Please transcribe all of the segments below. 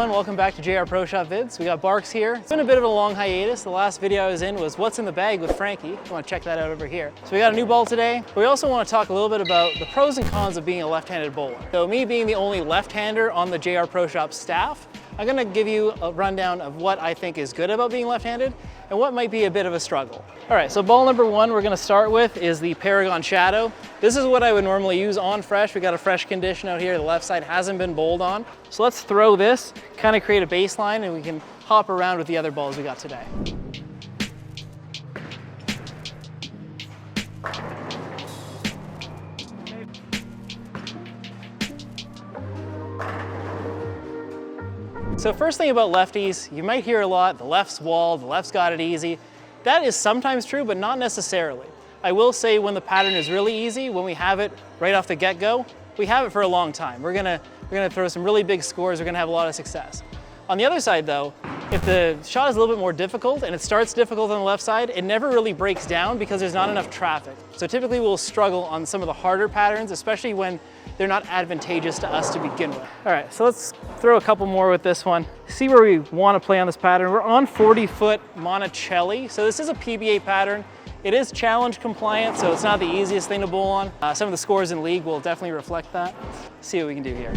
everyone, welcome back to JR Pro Shop Vids. We got Barks here. It's been a bit of a long hiatus. The last video I was in was What's in the Bag with Frankie. If you want to check that out over here. So we got a new ball today. But we also want to talk a little bit about the pros and cons of being a left-handed bowler. So me being the only left-hander on the JR Pro Shop staff, I'm going to give you a rundown of what I think is good about being left-handed and what might be a bit of a struggle. All right, so ball number one we're going to start with is the Paragon Shadow. This is what I would normally use on fresh. We got a fresh condition out here. The left side hasn't been bowled on. So let's throw this, kind of create a baseline, and we can hop around with the other balls we got today. So first thing about lefties, you might hear a lot, the left's walled, the left's got it easy. That is sometimes true, but not necessarily. I will say when the pattern is really easy, when we have it right off the get-go, we have it for a long time. We're gonna throw some really big scores, we're gonna have a lot of success. On the other side though, if the shot is a little bit more difficult and it starts difficult on the left side, it never really breaks down because there's not enough traffic. So typically we'll struggle on some of the harder patterns, especially when they're not advantageous to us to begin with. All right, so let's throw a couple more with this one. See where we want to play on this pattern. We're on 40-foot Monticelli, so this is a PBA pattern. It is challenge compliant, so it's not the easiest thing to bowl on. Some of the scores in league will definitely reflect that. Let's see what we can do here.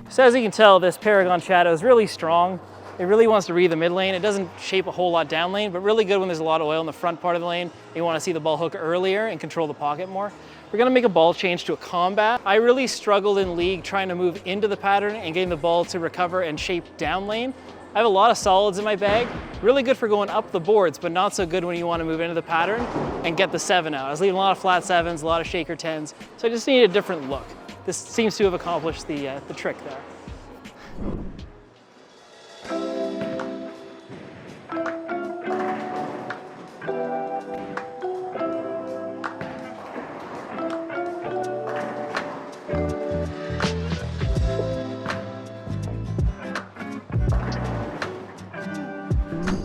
So as you can tell, this Paragon Shadow is really strong. It really wants to read the mid lane. It doesn't shape a whole lot down lane, but really good when there's a lot of oil in the front part of the lane. You want to see the ball hook earlier and control the pocket more. We're going to make a ball change to a combat. I really struggled in league trying to move into the pattern and getting the ball to recover and shape down lane. I have a lot of solids in my bag. Really good for going up the boards, but not so good when you want to move into the pattern and get the 7 out. I was leaving a lot of flat 7s, a lot of shaker 10s, so I just needed a different look. This seems to have accomplished the trick there.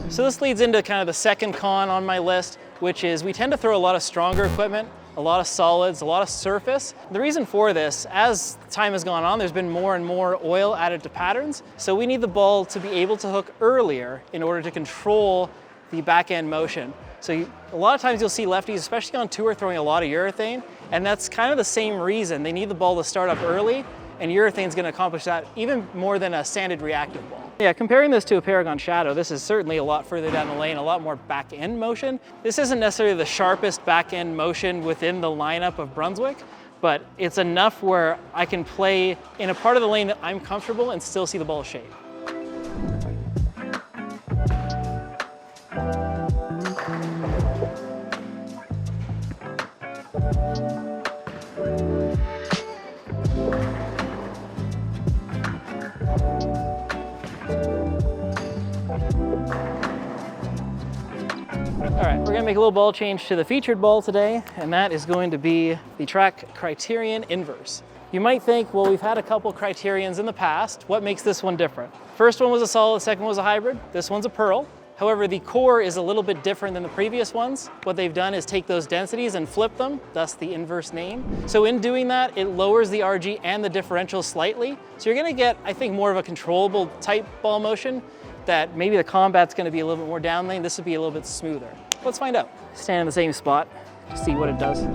So this leads into kind of the second con on my list, which is we tend to throw a lot of stronger equipment, a lot of solids, a lot of surface. The reason for this, as time has gone on, there's been more and more oil added to patterns. So we need the ball to be able to hook earlier in order to control the back end motion. So a lot of times you'll see lefties, especially on tour, throwing a lot of urethane, and that's kind of the same reason. They need the ball to start up early, and urethane's gonna accomplish that even more than a sanded reactive ball. Yeah, comparing this to a Paragon Shadow, this is certainly a lot further down the lane, a lot more back end motion. This isn't necessarily the sharpest back end motion within the lineup of Brunswick, but it's enough where I can play in a part of the lane that I'm comfortable and still see the ball shape. All right, we're gonna make a little ball change to the featured ball today, and that is going to be the track Criterion Inverse. You might think, well, we've had a couple Criterions in the past. What makes this one different? First one was a solid, second one was a hybrid. This one's a pearl. However, the core is a little bit different than the previous ones. What they've done is take those densities and flip them, thus the inverse name. So in doing that, it lowers the RG and the differential slightly. So you're gonna get, I think, more of a controllable type ball motion that maybe the combat's gonna be a little bit more down lane. This would be a little bit smoother. Let's find out. Stand in the same spot to see what it does.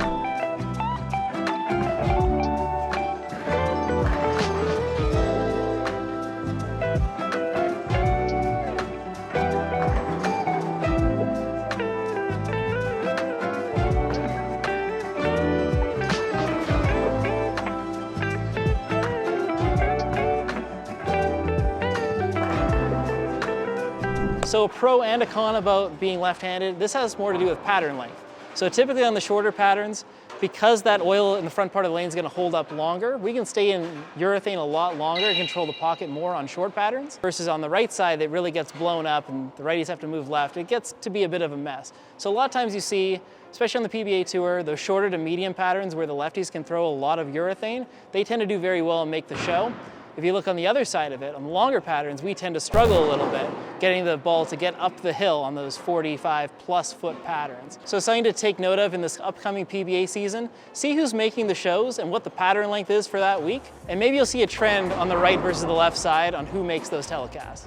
So a pro and a con about being left-handed, this has more to do with pattern length. So typically on the shorter patterns, because that oil in the front part of the lane is going to hold up longer, we can stay in urethane a lot longer and control the pocket more on short patterns, versus on the right side, it really gets blown up and the righties have to move left. It gets to be a bit of a mess. So a lot of times you see, especially on the PBA Tour, those shorter to medium patterns where the lefties can throw a lot of urethane, they tend to do very well and make the show. If you look on the other side of it, on the longer patterns, we tend to struggle a little bit getting the ball to get up the hill on those 45+ foot patterns. So something to take note of in this upcoming PBA season, see who's making the shows and what the pattern length is for that week, and maybe you'll see a trend on the right versus the left side on who makes those telecasts.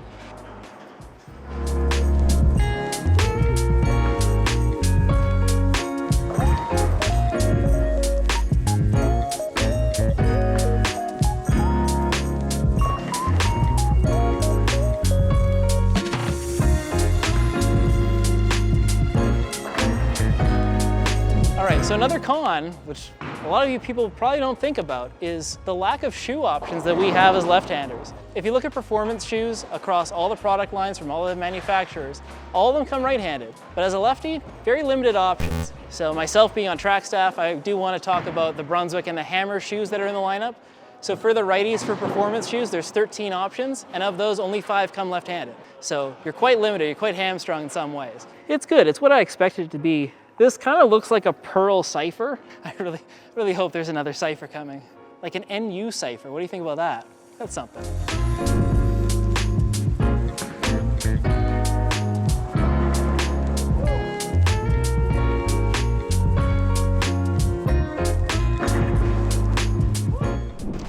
So another con, which a lot of you people probably don't think about, is the lack of shoe options that we have as left-handers. If you look at performance shoes across all the product lines from all the manufacturers, all of them come right-handed. But as a lefty, very limited options. So myself being on track staff, I do want to talk about the Brunswick and the Hammer shoes that are in the lineup. So for the righties for performance shoes, there's 13 options, and of those, only 5 come left-handed. So you're quite limited, you're quite hamstrung in some ways. It's good, it's what I expected it to be. This kind of looks like a pearl cipher. I really hope there's another cipher coming. Like an NU cipher. What do you think about that? That's something.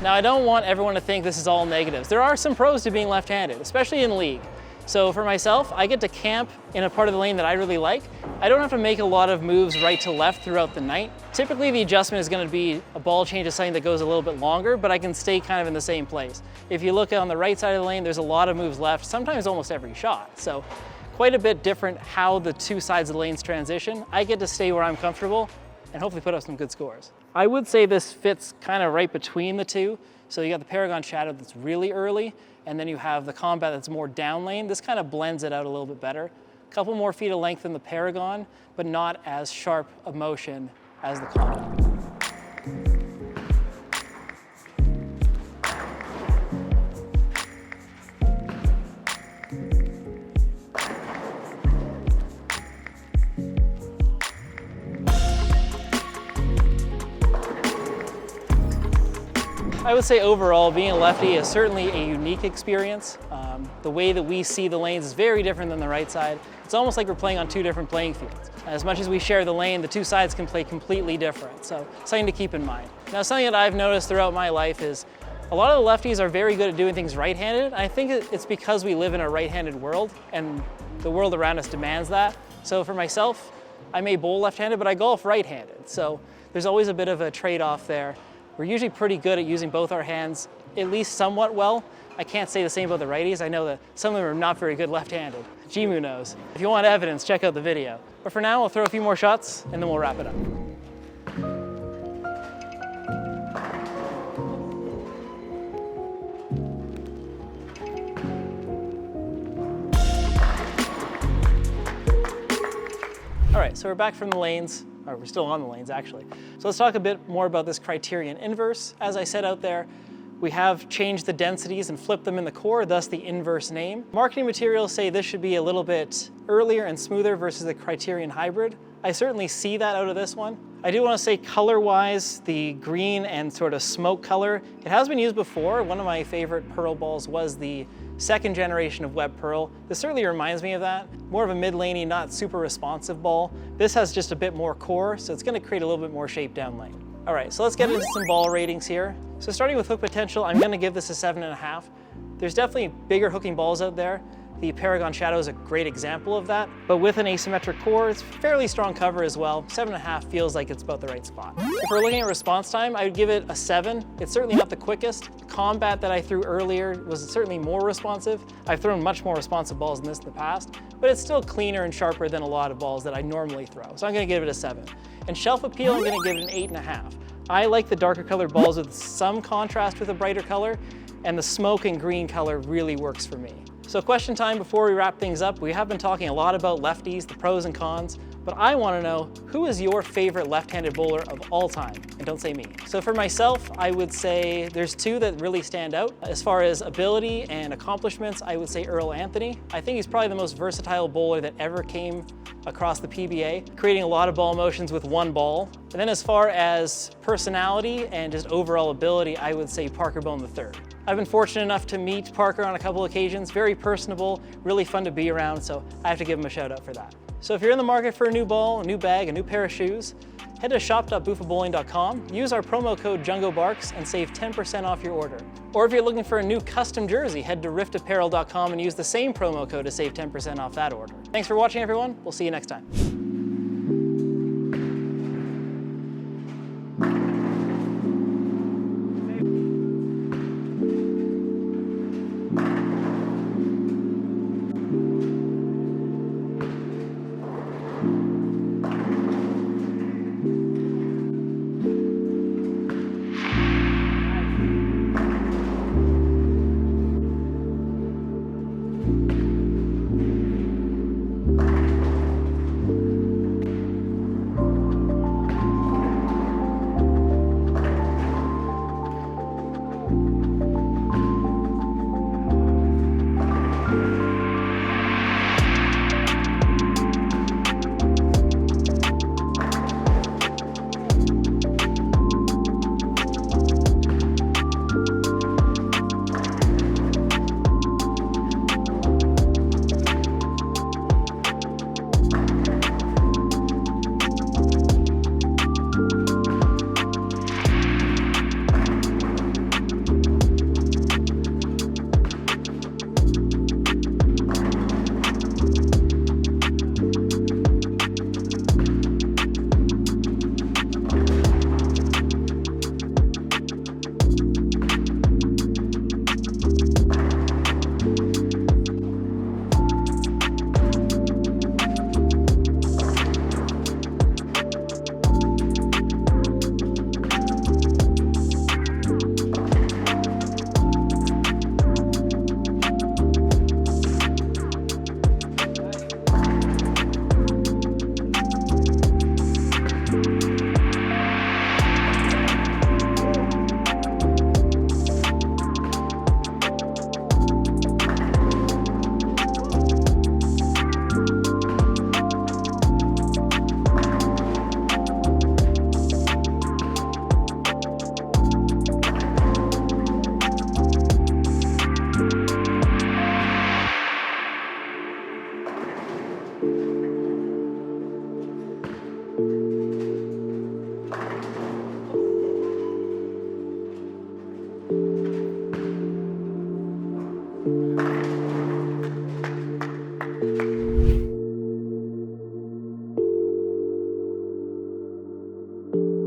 Now, I don't want everyone to think this is all negatives. There are some pros to being left-handed, especially in league. So for myself, I get to camp in a part of the lane that I really like. I don't have to make a lot of moves right to left throughout the night. Typically the adjustment is going to be a ball change to something that goes a little bit longer, but I can stay kind of in the same place. If you look on the right side of the lane, there's a lot of moves left, sometimes almost every shot. So quite a bit different how the two sides of the lanes transition. I get to stay where I'm comfortable and hopefully put up some good scores. I would say this fits kind of right between the two. So you got the Paragon Shadow that's really early, and then you have the Combat that's more down lane. This kind of blends it out a little bit better. A couple more feet of length than the Paragon, but not as sharp a motion as the Combat. I would say overall, being a lefty is certainly a unique experience. The way that we see the lanes is very different than the right side. It's almost like we're playing on two different playing fields. As much as we share the lane, the two sides can play completely different. So something to keep in mind. Now, something that I've noticed throughout my life is a lot of the lefties are very good at doing things right-handed. I think it's because we live in a right-handed world and the world around us demands that. So for myself, I may bowl left-handed, but I golf right-handed. So there's always a bit of a trade-off there. We're usually pretty good at using both our hands, at least somewhat well. I can't say the same about the righties. I know that some of them are not very good left-handed. Jimu knows. If you want evidence, check out the video. But for now, we'll throw a few more shots and then we'll wrap it up. All right, so we're back from the lanes. Or we're still on the lanes actually. So let's talk a bit more about this Criterion inverse. As I said out there, we have changed the densities and flipped them in the core, thus the inverse name. Marketing materials say this should be a little bit earlier and smoother versus the Criterion hybrid. I certainly see that out of this one. I do want to say color-wise, the green and sort of smoke color, it has been used before. One of my favorite Pearl balls was the second generation of Web Pearl. This certainly reminds me of that. More of a mid-laney, not super responsive ball. This has just a bit more core, so it's going to create a little bit more shape down lane. All right, so let's get into some ball ratings here. So starting with hook potential, I'm going to give this a 7.5. There's definitely bigger hooking balls out there. The Paragon Shadow is a great example of that, but with an asymmetric core, it's fairly strong cover as well. 7.5 feels like it's about the right spot. If we're looking at response time, I would give it a 7. It's certainly not the quickest. Combat that I threw earlier was certainly more responsive. I've thrown much more responsive balls than this in the past, but it's still cleaner and sharper than a lot of balls that I normally throw. So I'm gonna give it a 7. And shelf appeal, I'm gonna give it an 8.5. I like the darker colored balls with some contrast with a brighter color, and the smoke and green color really works for me. So question time before we wrap things up. We have been talking a lot about lefties, the pros and cons, but I want to know, who is your favorite left-handed bowler of all time? And don't say me. So for myself, I would say there's two that really stand out. As far as ability and accomplishments, I would say Earl Anthony. I think he's probably the most versatile bowler that ever came across the PBA, creating a lot of ball motions with one ball. And then as far as personality and just overall ability, I would say Parker Bone III. I've been fortunate enough to meet Parker on a couple occasions, very personable, really fun to be around, so I have to give him a shout out for that. So if you're in the market for a new ball, a new bag, a new pair of shoes, head to shop.bufabowling.com, use our promo code JungoBarks and save 10% off your order. Or if you're looking for a new custom jersey, head to riftapparel.com and use the same promo code to save 10% off that order. Thanks for watching, everyone. We'll see you next time. you.